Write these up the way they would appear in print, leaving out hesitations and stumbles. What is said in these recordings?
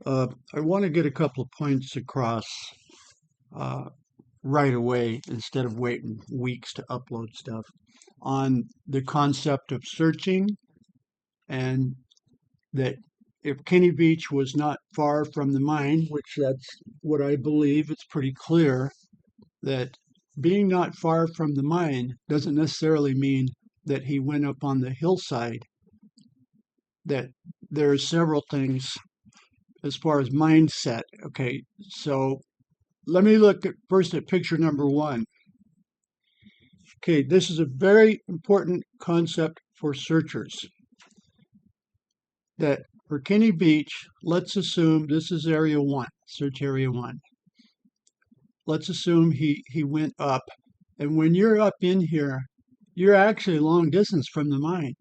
I want to get a couple of points across uh, right away instead of waiting weeks to upload stuff on the concept of searching, and that if Kenny Beach was not far from the mine, which that's what I believe, it's pretty clear that being not far from the mine doesn't necessarily mean that he went up on the hillside, that there are several things as far as mindset. Okay, so let me look at first at picture number one. Okay, this is a very important concept for searchers. That for Kenny Beach, let's assume this is area one, search area one. Let's assume he went up. And when you're up in here, you're actually a long distance from the mine.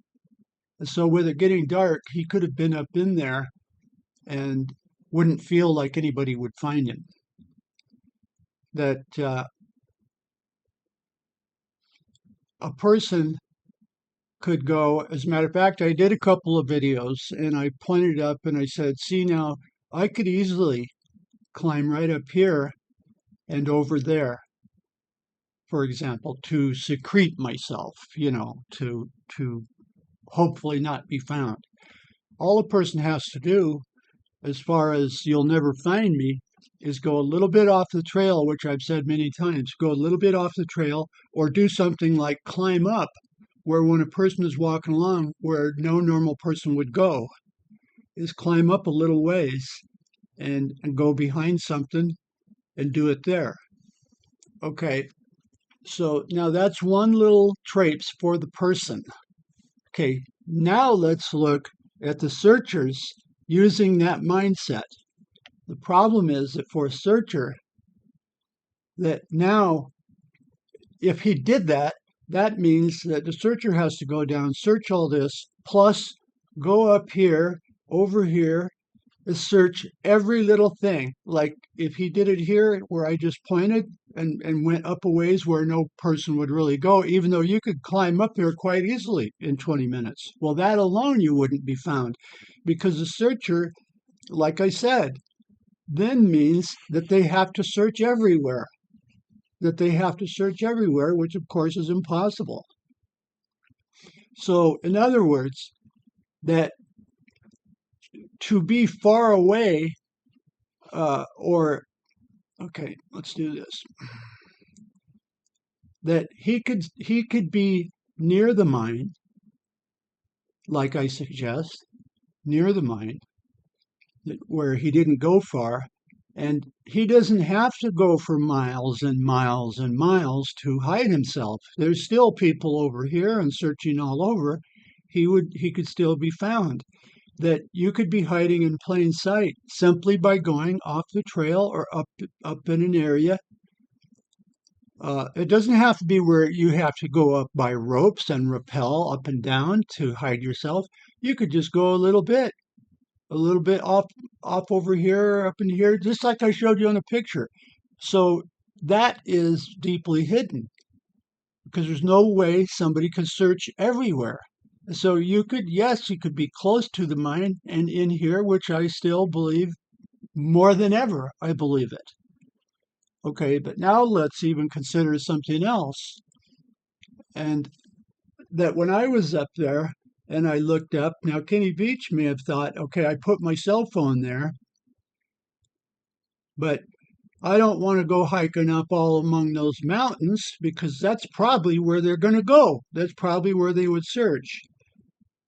And so with it getting dark, he could have been up in there and wouldn't feel like anybody would find him. That a person could go, as a matter of fact, I did a couple of videos and I pointed up and I said, see now, I could easily climb right up here and over there, for example, to secrete myself, to hopefully not be found. All a person has to do, as far as you'll never find me, is go a little bit off the trail, which I've said many times, go a little bit off the trail, or do something like climb up, where when a person is walking along where no normal person would go, is climb up a little ways and go behind something and do it there. Okay, so now that's one little traits for the person. Okay, now let's look at the searchers using that mindset. The problem is that for a searcher, that now, if he did that, that means that the searcher has to go down, search all this, plus go up here, over here, and search every little thing. Like if he did it here where I just pointed and went up a ways where no person would really go, even though you could climb up there quite easily in 20 minutes. Well, that alone you wouldn't be found, because the searcher, like I said, then means that they have to search everywhere. Which of course is impossible. So, in other words, that to be far away, okay, let's do this. That he could be near the mine, like I suggest, near the mine, where he didn't go far, and he doesn't have to go for miles and miles and miles to hide himself. There's still people over here and searching all over. He could still be found. That you could be hiding in plain sight simply by going off the trail or up in an area. It doesn't have to be where you have to go up by ropes and rappel up and down to hide yourself. You could just go a little bit off over here, up in here, just like I showed you on the picture. So that is deeply hidden because there's no way somebody could search everywhere. So you could be close to the mine and in here, which I still believe more than ever, I believe it. Okay, but now let's even consider something else. And that when I was up there and I looked up, now Kenny Beach may have thought, okay, I put my cell phone there, but I don't want to go hiking up all among those mountains because that's probably where they're going to go. That's probably where they would search.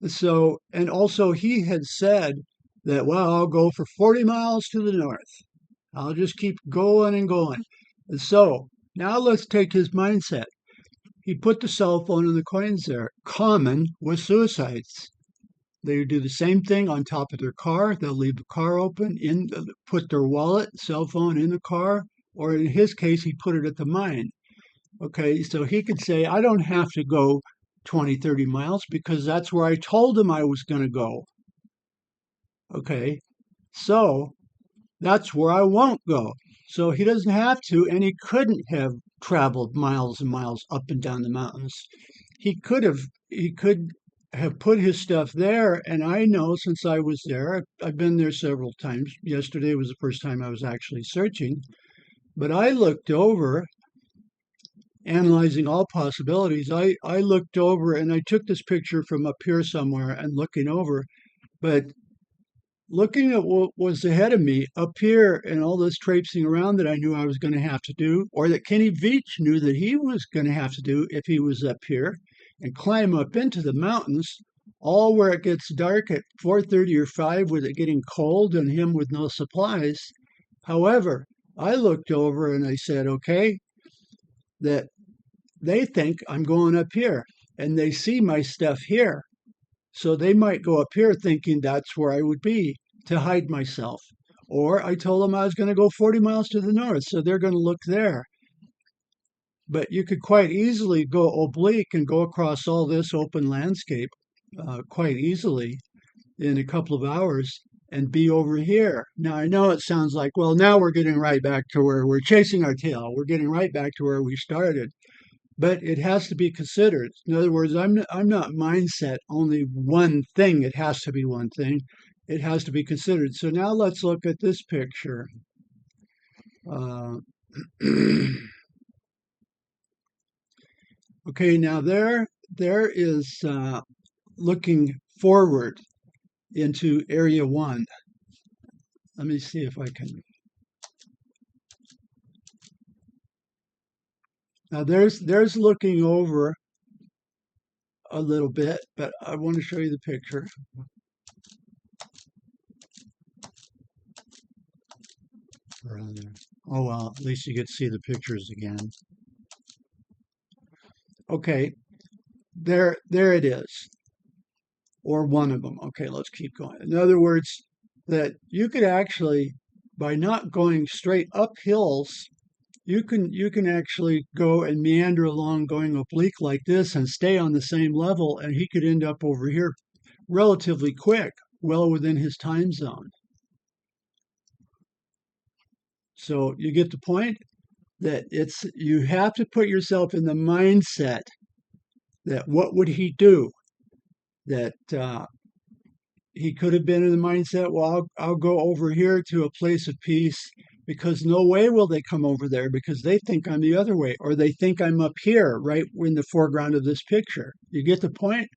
So, and also he had said that, well, I'll go for 40 miles to the north. I'll just keep going and going. And so now let's take his mindset. He put the cell phone and the coins there, common with suicides. They do the same thing on top of their car. They'll leave the car open, put their wallet, cell phone in the car, or in his case, he put it at the mine. Okay, so he could say, I don't have to go 20, 30 miles because that's where I told him I was going to go. Okay, so that's where I won't go. So he doesn't have to, and he couldn't have traveled miles and miles up and down the mountains. He could have put his stuff there. And I know since I was there, I've been there several times. Yesterday was the first time I was actually searching, but I looked over, analyzing all possibilities. I looked over and I took this picture from up here somewhere and looking over, but looking at what was ahead of me up here and all this traipsing around that I knew I was going to have to do, or that Kenny Veach knew that he was going to have to do if he was up here and climb up into the mountains, all where it gets dark at 4:30 or 5 with it getting cold and him with no supplies. However, I looked over and I said, okay, that they think I'm going up here and they see my stuff here. So they might go up here thinking that's where I would be to hide myself. Or I told them I was going to go 40 miles to the north, so they're going to look there. But you could quite easily go oblique and go across all this open landscape quite easily in a couple of hours and be over here. Now, I know it sounds like, well, now we're getting right back to where we're chasing our tail. We're getting right back to where we started. But it has to be considered. In other words, I'm not mindset only one thing. It has to be one thing. It has to be considered. So now let's look at this picture. Uh, okay, now there is looking forward into area 1. Let me see if I can. Now there's looking over a little bit, but I want to show you the picture. Oh well, at least you get to see the pictures again. Okay, there it is, or one of them. Okay, let's keep going. In other words, that you could actually, by not going straight up hills, you can actually go and meander along going oblique like this and stay on the same level, and he could end up over here relatively quick, well within his time zone. So you get the point that you have to put yourself in the mindset that what would he do? That he could have been in the mindset, well, I'll go over here to a place of peace because no way will they come over there because they think I'm the other way, or they think I'm up here, right in the foreground of this picture. You get the point?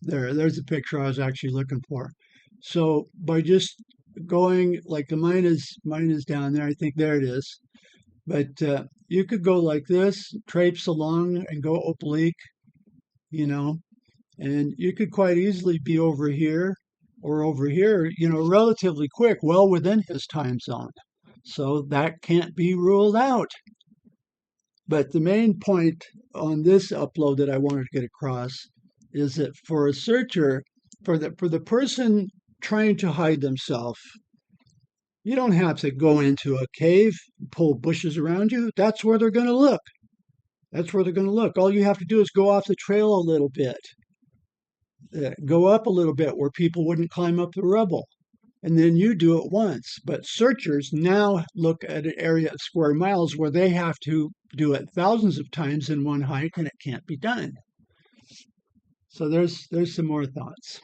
There's the picture I was actually looking for. So by just going like mine is down there, I think there it is. But you could go like this, traipse along and go oblique, you know, and you could quite easily be over here or over here, relatively quick, well within his time zone. So that can't be ruled out. But the main point on this upload that I wanted to get across is that for a searcher, for the person trying to hide themselves, you don't have to go into a cave, pull bushes around you. That's where they're going to look. That's where they're going to look. All you have to do is go off the trail a little bit, go up a little bit where people wouldn't climb up the rubble. And then you do it once. But searchers now look at an area of square miles where they have to do it thousands of times in one hike, and it can't be done. So there's some more thoughts.